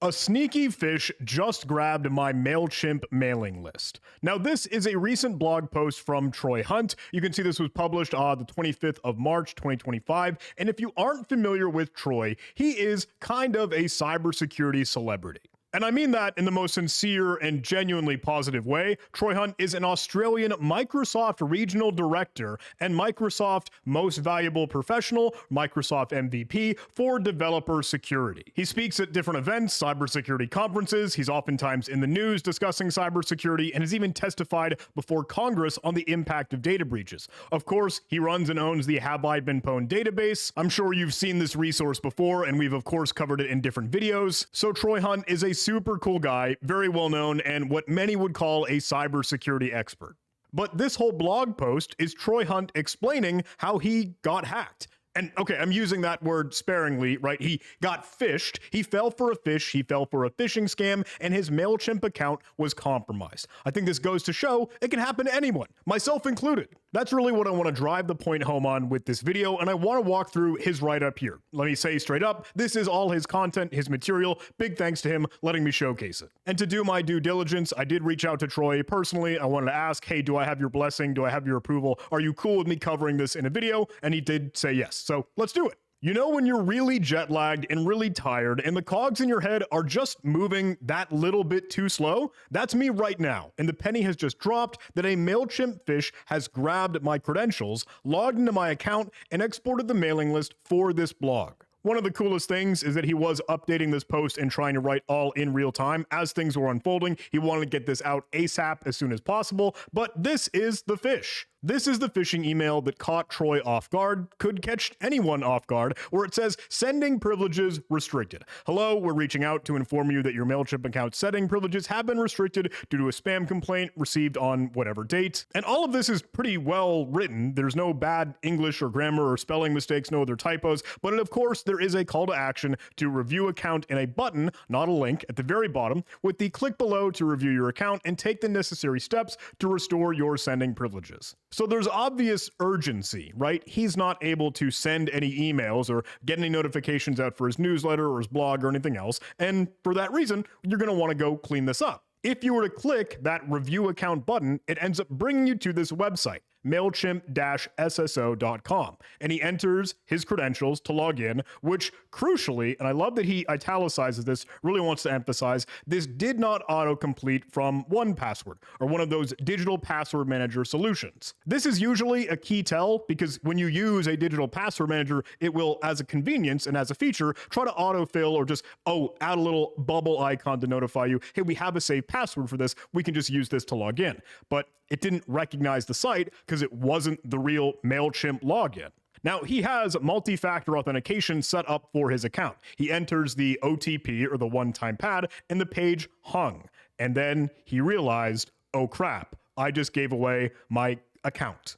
A sneaky fish just grabbed my MailChimp mailing list. Now, this is a recent blog post from Troy Hunt. You can see this was published on the 25th of March, 2025. And if you aren't familiar with Troy, he is kind of a cybersecurity celebrity. And I mean that in the most sincere and genuinely positive way. Troy Hunt is an Australian Microsoft Regional Director and Microsoft Most Valuable Professional, Microsoft MVP, for developer security. He speaks at different events, cybersecurity conferences. He's oftentimes in the news discussing cybersecurity and has even testified before Congress on the impact of data breaches. Of course, he runs and owns the Have I Been Pwned database. I'm sure you've seen this resource before, and we've of course covered it in different videos. So Troy Hunt is a super cool guy, very well known, and what many would call a cybersecurity expert. But this whole blog post is Troy Hunt explaining how he got hacked. And okay, I'm using that word sparingly, right? He got phished, he fell for a fish, he fell for a phishing scam, and his MailChimp account was compromised. I think this goes to show it can happen to anyone, myself included. That's really what I want to drive the point home on with this video, and I want to walk through his write-up here. Let me say straight up, this is all his content, his material. Big thanks to him letting me showcase it. And to do my due diligence, I did reach out to Troy personally. I wanted to ask, hey, do I have your blessing? Do I have your approval? Are you cool with me covering this in a video? And he did say yes, so let's do it. You know when you're really jet lagged and really tired and the cogs in your head are just moving that little bit too slow? That's me right now, and the penny has just dropped that a MailChimp fish has grabbed my credentials, logged into my account, and exported the mailing list for this blog. One of the coolest things is that he was updating this post and trying to write all in real time as things were unfolding. He wanted to get this out ASAP as soon as possible, but this is the fish. This is the phishing email that caught Troy off guard, could catch anyone off guard, where it says, sending privileges restricted. Hello, we're reaching out to inform you that your MailChimp account setting privileges have been restricted due to a spam complaint received on whatever date. And all of this is pretty well written. There's no bad English or grammar or spelling mistakes, no other typos, but of course there is a call to action to review account and a button, not a link, at the very bottom with the click below to review your account and take the necessary steps to restore your sending privileges. So there's obvious urgency, right? He's not able to send any emails or get any notifications out for his newsletter or his blog or anything else. And for that reason, you're going to want to go clean this up. If you were to click that review account button, it ends up bringing you to this website, MailChimp-sso.com. And he enters his credentials to log in, which crucially, and I love that he italicizes this, really wants to emphasize, this did not autocomplete from 1Password or one of those digital password manager solutions. This is usually a key tell because when you use a digital password manager, it will, as a convenience and as a feature, try to autofill or just, add a little bubble icon to notify you, hey, we have a safe password for this, we can just use this to log in. But it didn't recognize the site because it wasn't the real MailChimp login. Now, he has multi-factor authentication set up for his account. He enters the OTP, or the one-time pad, and the page hung. And then he realized, oh crap, I just gave away my account,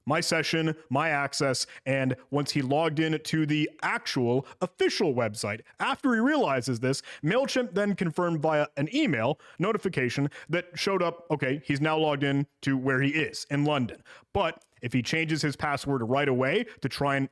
my session, my access, and once he logged in to the actual official website, after he realizes this, MailChimp then confirmed via an email notification that showed up, okay, he's now logged in to where he is, in London. But if he changes his password right away to try and,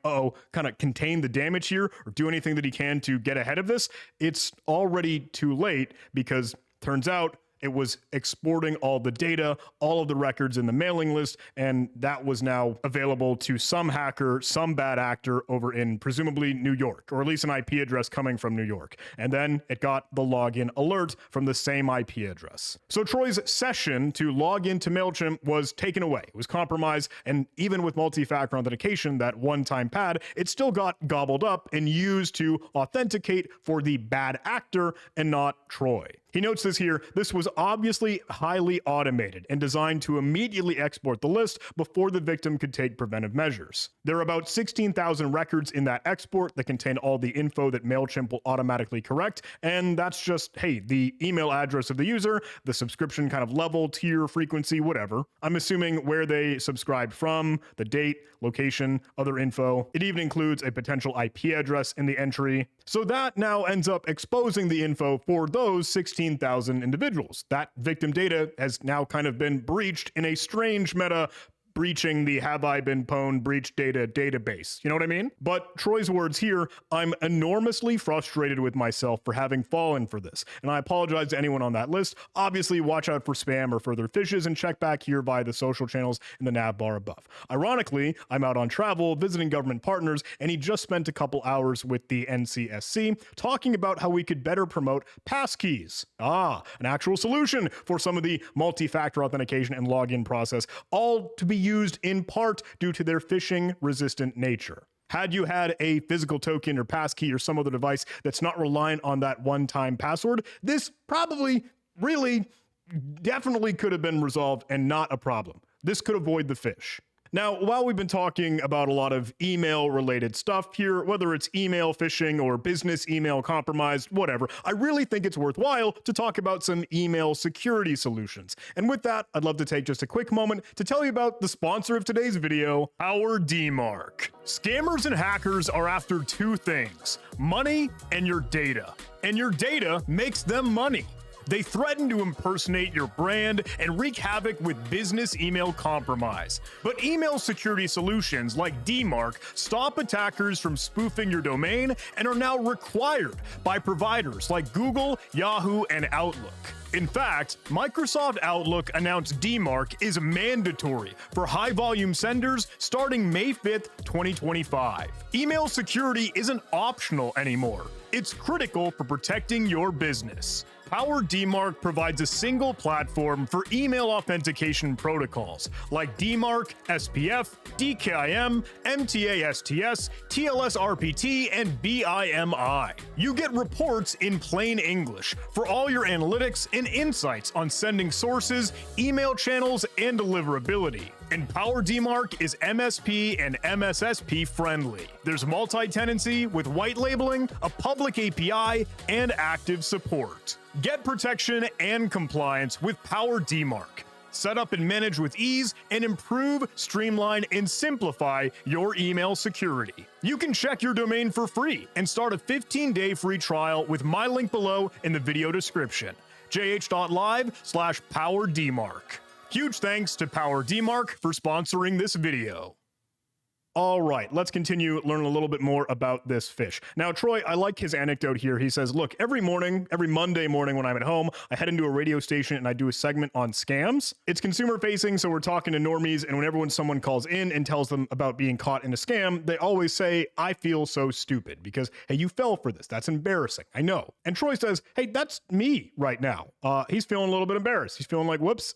kind of contain the damage here or do anything that he can to get ahead of this, it's already too late because turns out it was exporting all the data, all of the records in the mailing list, and that was now available to some hacker, some bad actor over in presumably New York, or at least an IP address coming from New York. And then it got the login alert from the same IP address. So Troy's session to log into MailChimp was taken away. It was compromised, and even with multi-factor authentication, that one-time pad, it still got gobbled up and used to authenticate for the bad actor and not Troy. He notes this here, this was obviously highly automated and designed to immediately export the list before the victim could take preventive measures. There are about 16,000 records in that export that contain all the info that MailChimp will automatically correct, and that's just, hey, the email address of the user, the subscription kind of level, tier, frequency, whatever. I'm assuming where they subscribed from, the date, location, other info. It even includes a potential IP address in the entry. So that now ends up exposing the info for those 16,000 individuals. That victim data has now kind of been breached in a strange meta breaching the have I been pwned breach data database. You know what I mean? But Troy's words here, I'm enormously frustrated with myself for having fallen for this, and I apologize to anyone on that list. Obviously, watch out for spam or further phishes and check back here via the social channels in the nav bar above. Ironically, I'm out on travel, visiting government partners, and he just spent a couple hours with the NCSC talking about how we could better promote passkeys. An actual solution for some of the multi-factor authentication and login process, all to be used in part due to their phishing-resistant nature. Had you had a physical token or passkey or some other device that's not reliant on that one-time password, this probably, really, definitely could have been resolved and not a problem. This could avoid the phish. Now, while we've been talking about a lot of email-related stuff here, whether it's email phishing or business email compromised, whatever, I really think it's worthwhile to talk about some email security solutions. And with that, I'd love to take just a quick moment to tell you about the sponsor of today's video, PowerDMark. Scammers and hackers are after two things: money and your data. And your data makes them money. They threaten to impersonate your brand and wreak havoc with business email compromise. But email security solutions like DMARC stop attackers from spoofing your domain and are now required by providers like Google, Yahoo, and Outlook. In fact, Microsoft Outlook announced DMARC is mandatory for high-volume senders starting May 5th, 2025. Email security isn't optional anymore. It's critical for protecting your business. PowerDMark provides a single platform for email authentication protocols like DMARC, SPF, DKIM, MTASTS, TLS-RPT, and BIMI. You get reports in plain English for all your analytics and insights on sending sources, email channels, and deliverability. And PowerDMark is MSP and MSSP friendly. There's multi-tenancy with white labeling, a public API, and active support. Get protection and compliance with PowerDMark. Set up and manage with ease and improve, streamline, and simplify your email security. You can check your domain for free and start a 15-day free trial with my link below in the video description, jh.live/PowerDMark. Huge thanks to PowerDMark for sponsoring this video. All right, let's continue learning a little bit more about this phish. Now, Troy, I like his anecdote here. He says, look, every Monday morning when I'm at home, I head into a radio station and I do a segment on scams. It's consumer facing, so we're talking to normies, and whenever someone calls in and tells them about being caught in a scam, they always say, I feel so stupid because, hey, you fell for this. That's embarrassing. I know. And Troy says, hey, that's me right now. He's feeling a little bit embarrassed. He's feeling like, whoops,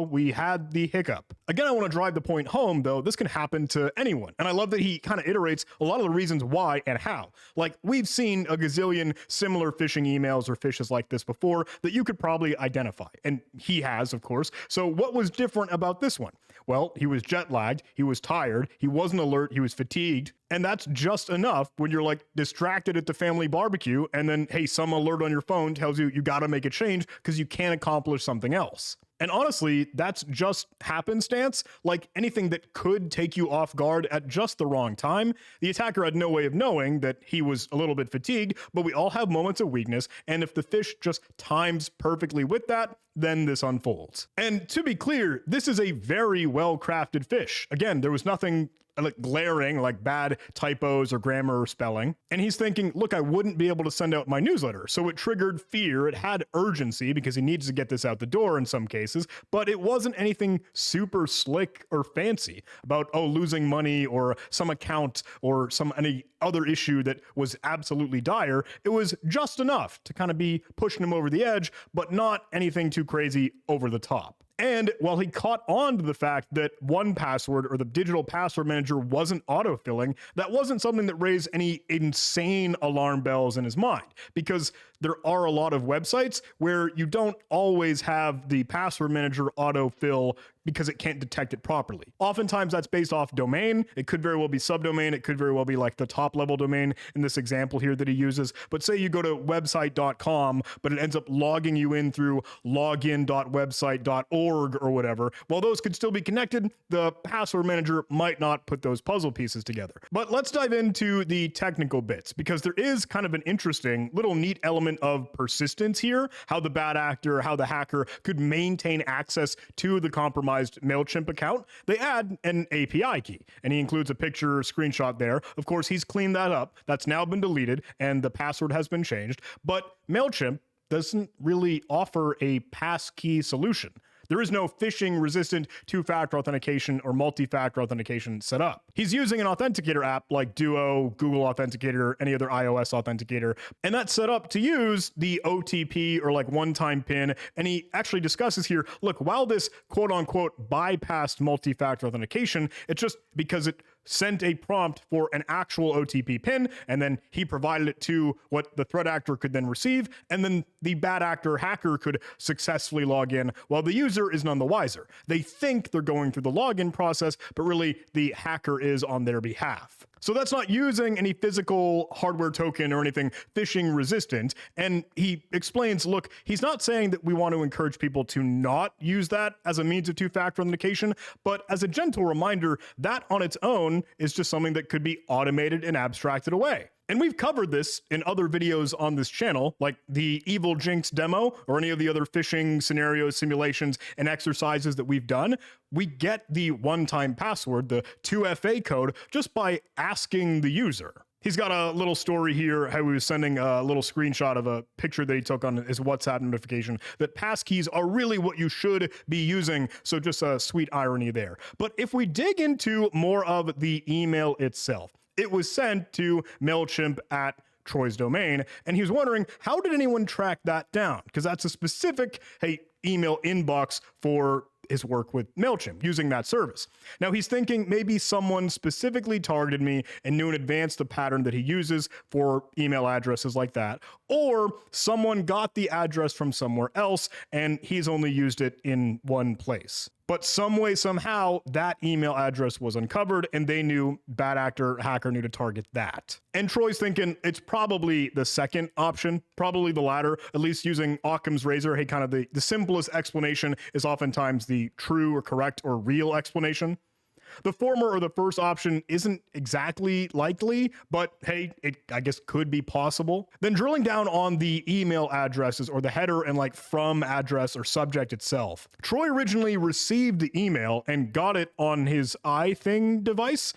we had the hiccup. Again, I want to drive the point home, though. This can happen to anyone. And I love that he kind of iterates a lot of the reasons why and how. Like, we've seen a gazillion similar phishing emails or phishes like this before that you could probably identify. And he has, of course. So what was different about this one? Well, he was jet lagged, he was tired, he wasn't alert, he was fatigued. And that's just enough when you're like distracted at the family barbecue and then, hey, some alert on your phone tells you got to make a change because you can't accomplish something else. And honestly, that's just happenstance. Like anything that could take you off guard at just the wrong time, the attacker had no way of knowing that he was a little bit fatigued, but we all have moments of weakness, and if the phish just times perfectly with that, then this unfolds. And to be clear, this is a very well-crafted phish. Again, there was nothing like glaring, like bad typos or grammar or spelling. And he's thinking, look, I wouldn't be able to send out my newsletter. So it triggered fear. It had urgency because he needs to get this out the door in some cases, but it wasn't anything super slick or fancy about, oh, losing money or some account or any other issue that was absolutely dire. It was just enough to kind of be pushing him over the edge, but not anything too crazy over the top. And while he caught on to the fact that 1Password or the digital password manager wasn't autofilling, that wasn't something that raised any insane alarm bells in his mind, because there are a lot of websites where you don't always have the password manager autofill because it can't detect it properly. Oftentimes that's based off domain. It could very well be subdomain. It could very well be like the top level domain in this example here that he uses. But say you go to website.com, but it ends up logging you in through login.website.org or whatever. While those could still be connected, the password manager might not put those puzzle pieces together. But let's dive into the technical bits, because there is kind of an interesting little neat element of persistence here, how the bad actor, how the hacker could maintain access to the compromised compromised MailChimp account, they add an API key, and he includes a picture screenshot there. Of course, he's cleaned that up. That's now been deleted, and the password has been changed. But MailChimp doesn't really offer a passkey solution. There is no phishing-resistant two-factor authentication or multi-factor authentication set up. He's using an authenticator app like Duo, Google Authenticator, any other iOS authenticator, and that's set up to use the OTP or like one-time PIN. And he actually discusses here, look, while this quote-unquote bypassed multi-factor authentication, it's just because it sent a prompt for an actual OTP PIN, and then he provided it to what the threat actor could then receive, and then the bad actor hacker could successfully log in while the user is none the wiser. They think they're going through the login process, but really the hacker is on their behalf. So that's not using any physical hardware token or anything phishing resistant. And he explains, look, he's not saying that we want to encourage people to not use that as a means of two-factor authentication, but as a gentle reminder, that on its own is just something that could be automated and abstracted away. And we've covered this in other videos on this channel, like the Evil Jinx demo or any of the other phishing scenarios, simulations, and exercises that we've done. We get the one-time password, the 2FA code, just by asking the user. He's got a little story here, how he was sending a little screenshot of a picture that he took on his WhatsApp notification, that passkeys are really what you should be using, so just a sweet irony there. But if we dig into more of the email itself, it was sent to MailChimp at Troy's domain, and he was wondering, how did anyone track that down? Because that's a specific, email inbox for his work with MailChimp, using that service. Now he's thinking maybe someone specifically targeted me and knew in advance the pattern that he uses for email addresses like that, or someone got the address from somewhere else and he's only used it in one place. But some way, somehow, that email address was uncovered and they knew, bad actor, hacker knew to target that. And Troy's thinking it's probably the second option, probably the latter, at least using Occam's razor. Hey, kind of the simplest explanation is oftentimes the true or correct or real explanation. The former or the first option isn't exactly likely, but hey, it I guess could be possible. Then drilling down on the email addresses or the header and like from address or subject itself. Troy originally received the email and got it on his iThing device.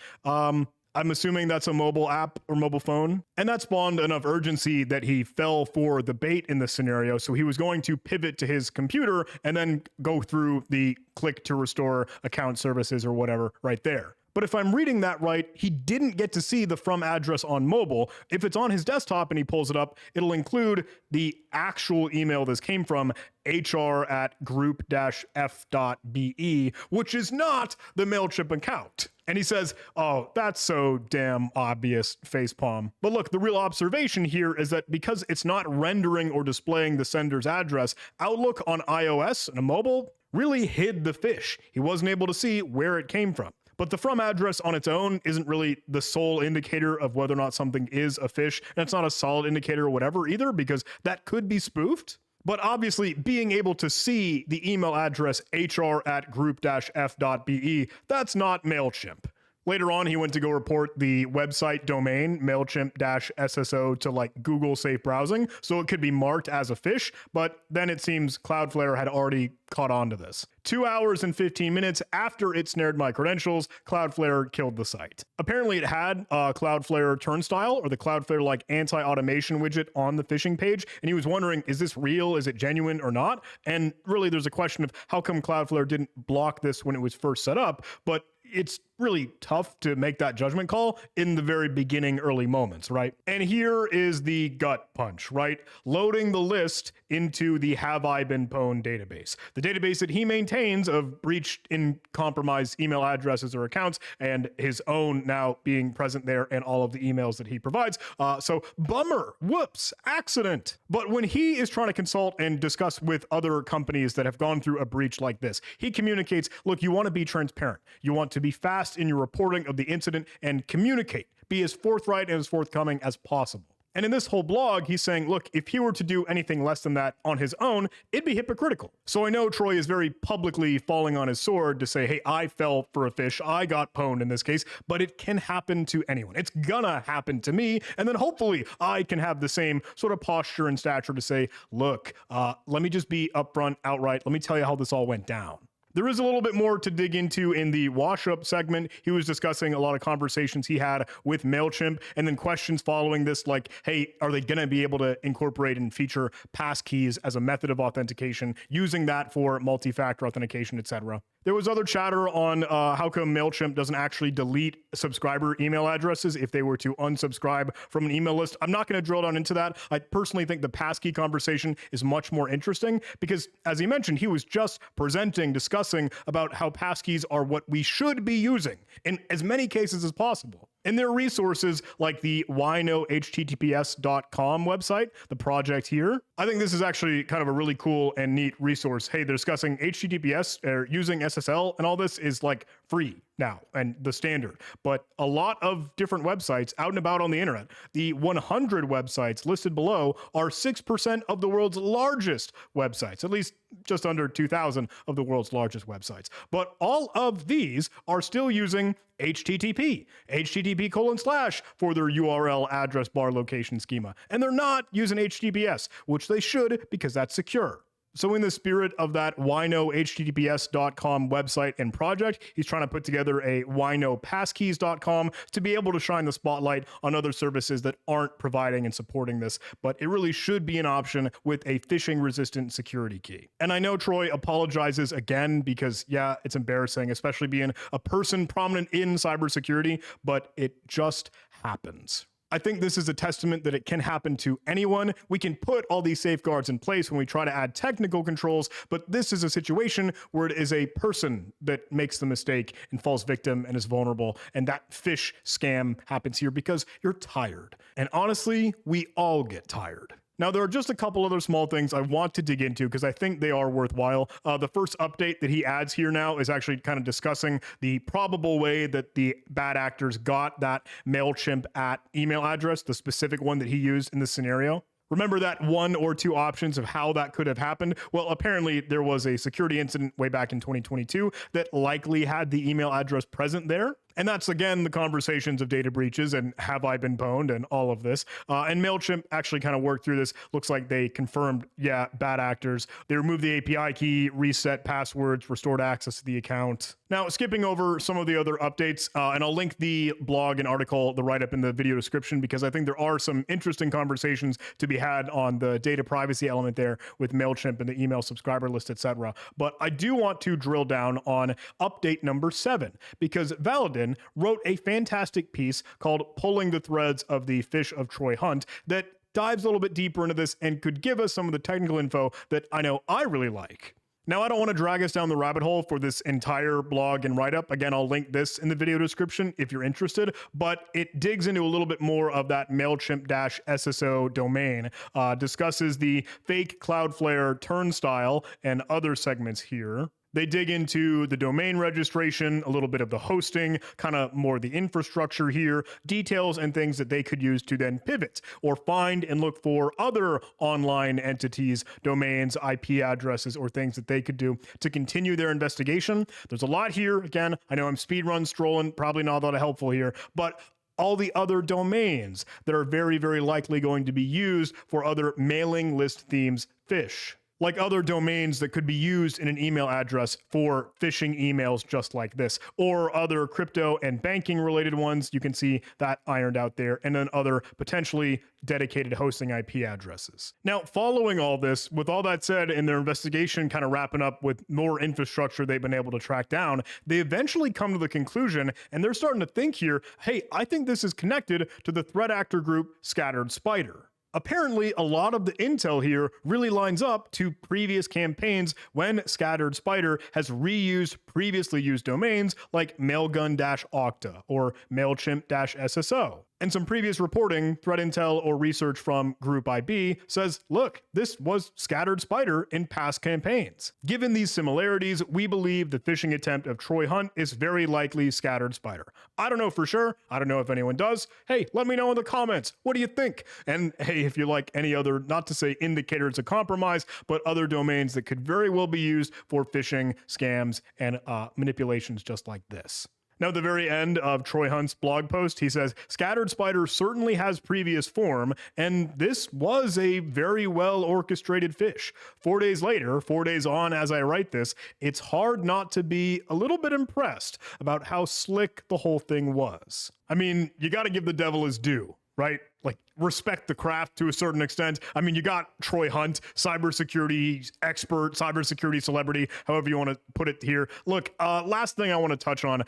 I'm assuming that's a mobile app or mobile phone. And that spawned enough urgency that he fell for the bait in this scenario. So he was going to pivot to his computer and then go through the click to restore account services or whatever right there. But if I'm reading that right, he didn't get to see the from address on mobile. If it's on his desktop and he pulls it up, it'll include the actual email this came from, hr@group-f.be, which is not the MailChimp account. And he says, oh, that's so damn obvious, facepalm. But look, the real observation here is that because it's not rendering or displaying the sender's address, Outlook on iOS and a mobile really hid the fish. He wasn't able to see where it came from. But the from address on its own isn't really the sole indicator of whether or not something is a phish, and it's not a solid indicator or whatever either, because that could be spoofed. But obviously, being able to see the email address hr@group-f.be, that's not MailChimp. Later on, he went to go report the website domain, MailChimp-SSO, to like Google Safe Browsing, so it could be marked as a phish, but then it seems Cloudflare had already caught on to this. 2 hours and 15 minutes after it snared my credentials, Cloudflare killed the site. Apparently it had a Cloudflare turnstile or the Cloudflare like anti-automation widget on the phishing page, and he was wondering, is this real, is it genuine or not? And really there's a question of how come Cloudflare didn't block this when it was first set up, but it's really tough to make that judgment call in the very beginning, early moments, right? And here is the gut punch, right? Loading the list into the Have I Been Pwned database, the database that he maintains of breached and compromised email addresses or accounts, and his own now being present there and all of the emails that he provides. So bummer, whoops, accident. But when he is trying to consult and discuss with other companies that have gone through a breach like this, he communicates, look, you want to be transparent. You want to be fast in your reporting of the incident and communicate. Be as forthright and as forthcoming as possible. And in this whole blog, he's saying, look, if he were to do anything less than that on his own, it'd be hypocritical. So I know Troy is very publicly falling on his sword to say, hey, I fell for a phish, I got pwned in this case, but it can happen to anyone. It's gonna happen to me. And then hopefully I can have the same sort of posture and stature to say, look, let me just be upfront, outright. Let me tell you how this all went down. There is a little bit more to dig into in the wash up segment. He was discussing a lot of conversations he had with MailChimp, and then questions following this like, hey, are they going to be able to incorporate and feature passkeys as a method of authentication, using that for multi-factor authentication, etc. There was other chatter on how come MailChimp doesn't actually delete subscriber email addresses if they were to unsubscribe from an email list. I'm not going to drill down into that. I personally think the passkey conversation is much more interesting because, as he mentioned, he was just discussing about how passkeys are what we should be using in as many cases as possible. And there are resources like the whynohttps.com website, the project here. I think this is actually kind of a really cool and neat resource. Hey, they're discussing HTTPS or using SSL, and all this is like free now and the standard. But a lot of different websites out and about on the internet, the 100 websites listed below are 6% of the world's largest websites, at least just under 2,000 of the world's largest websites. But all of these are still using http:// for their URL address bar location schema. And they're not using HTTPS, which they should because that's secure. So in the spirit of that whynohttps.com website and project, he's trying to put together a whynopasskeys.com to be able to shine the spotlight on other services that aren't providing and supporting this, but it really should be an option with a phishing-resistant security key. And I know Troy apologizes again because, yeah, it's embarrassing, especially being a person prominent in cybersecurity, but it just happens. I think this is a testament that it can happen to anyone. We can put all these safeguards in place when we try to add technical controls, but this is a situation where it is a person that makes the mistake and falls victim and is vulnerable. And that phish scam happens here because you're tired. And honestly, we all get tired. Now, there are just a couple other small things I want to dig into because I think they are worthwhile. The first update that he adds here now is actually kind of discussing the probable way that the bad actors got that MailChimp email address, the specific one that he used in this scenario. Remember that one or two options of how that could have happened? Well, apparently there was a security incident way back in 2022 that likely had the email address present there. And that's, again, the conversations of data breaches and have I been pwned and all of this. And MailChimp actually kind of worked through this. Looks like they confirmed, yeah, bad actors. They removed the API key, reset passwords, restored access to the account. Now, skipping over some of the other updates, and I'll link the blog and article, the write-up in the video description, because I think there are some interesting conversations to be had on the data privacy element there with MailChimp and the email subscriber list, etc. But I do want to drill down on update number 7, because Valadin wrote a fantastic piece called Pulling the Threads of the Fish of Troy Hunt that dives a little bit deeper into this and could give us some of the technical info that I know I really like. Now, I don't want to drag us down the rabbit hole for this entire blog and write-up. Again, I'll link this in the video description if you're interested, but it digs into a little bit more of that MailChimp-SSO domain, discusses the fake Cloudflare turnstile and other segments here. They dig into the domain registration, a little bit of the hosting, kind of more the infrastructure here, details and things that they could use to then pivot or find and look for other online entities, domains, IP addresses, or things that they could do to continue their investigation. There's a lot here. Again, I know I'm speedrun strolling, probably not that helpful here, but all the other domains that are very, very likely going to be used for other mailing list themes phish. Like other domains that could be used in an email address for phishing emails just like this, or other crypto and banking related ones. You can see that ironed out there, and then other potentially dedicated hosting IP addresses. Now, following all this, with all that said, in their investigation kind of wrapping up with more infrastructure they've been able to track down, they eventually come to the conclusion, and they're starting to think here, hey, I think this is connected to the threat actor group Scattered Spider. Apparently, a lot of the intel here really lines up to previous campaigns when Scattered Spider has reused previously used domains like Mailgun-Okta or MailChimp-SSO. And some previous reporting, threat intel, or research from Group IB says, look, this was Scattered Spider in past campaigns. Given these similarities, we believe the phishing attempt of Troy Hunt is very likely Scattered Spider. I don't know for sure. I don't know if anyone does. Hey, let me know in the comments. What do you think? And hey, if you like any other, not to say indicators of compromise, but other domains that could very well be used for phishing, scams, and manipulations just like this. Now, at the very end of Troy Hunt's blog post, he says, "Scattered Spider certainly has previous form, and this was a very well orchestrated fish. 4 days later, 4 days on as I write this, it's hard not to be a little bit impressed about how slick the whole thing was." I mean, you got to give the devil his due, right? Like, respect the craft to a certain extent. I mean, you got Troy Hunt, cybersecurity expert, cybersecurity celebrity, however you want to put it here. Look, last thing I want to touch on,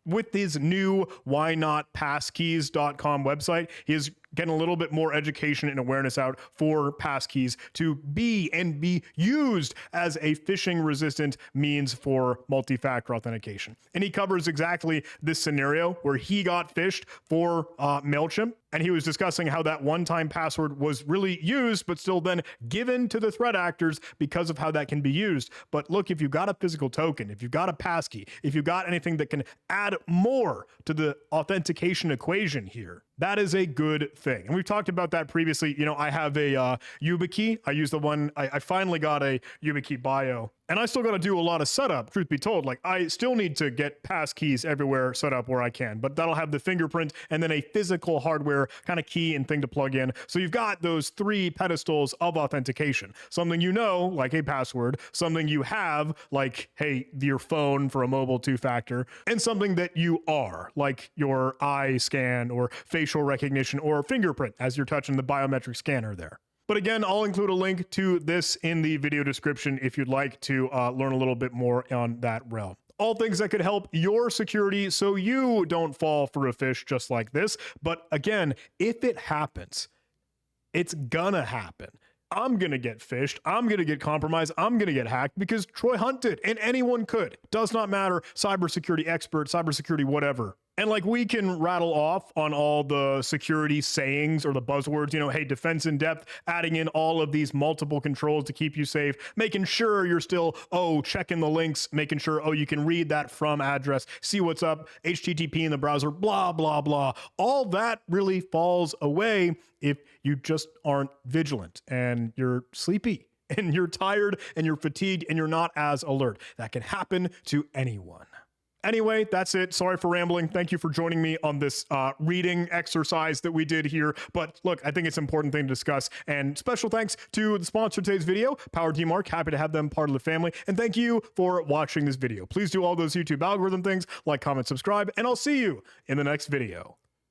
with his new whynotpasskeys.com website, he is getting a little bit more education and awareness out for passkeys to be used as a phishing resistant means for multi-factor authentication. And he covers exactly this scenario where he got phished for MailChimp. And he was discussing how that one-time password was really used, but still then given to the threat actors because of how that can be used. But look, if you've got a physical token, if you've got a passkey, if you've got anything that can add more to the authentication equation here, that is a good thing. And we've talked about that previously. You know, I have a YubiKey. I use the one, I finally got a YubiKey Bio. And I still got to do a lot of setup, truth be told. Like, I still need to get passkeys everywhere set up where I can, but that'll have the fingerprint and then a physical hardware kind of key and thing to plug in. So you've got those 3 pedestals of authentication. Something you know, like a password, something you have, like, hey, your phone for a mobile 2-factor, and something that you are, like your eye scan or facial recognition or fingerprint as you're touching the biometric scanner there. But again, I'll include a link to this in the video description if you'd like to learn a little bit more on that realm. All things that could help your security so you don't fall for a fish just like this. But again, if it happens, it's gonna happen. I'm gonna get phished, I'm gonna get compromised, I'm gonna get hacked because Troy Hunt did, and anyone could. Does not matter, cybersecurity expert, cybersecurity whatever. And like, we can rattle off on all the security sayings or the buzzwords, you know, hey, defense in depth, adding in all of these multiple controls to keep you safe, making sure you're still, checking the links, making sure, you can read that from address, see what's up, HTTP in the browser, blah, blah, blah. All that really falls away if you just aren't vigilant and you're sleepy and you're tired and you're fatigued and you're not as alert. That can happen to anyone. Anyway, that's it. Sorry for rambling. Thank you for joining me on this reading exercise that we did here. But look, I think it's an important thing to discuss. And special thanks to the sponsor of today's video, PowerDMark. Happy to have them part of the family. And thank you for watching this video. Please do all those YouTube algorithm things, like, comment, subscribe, and I'll see you in the next video.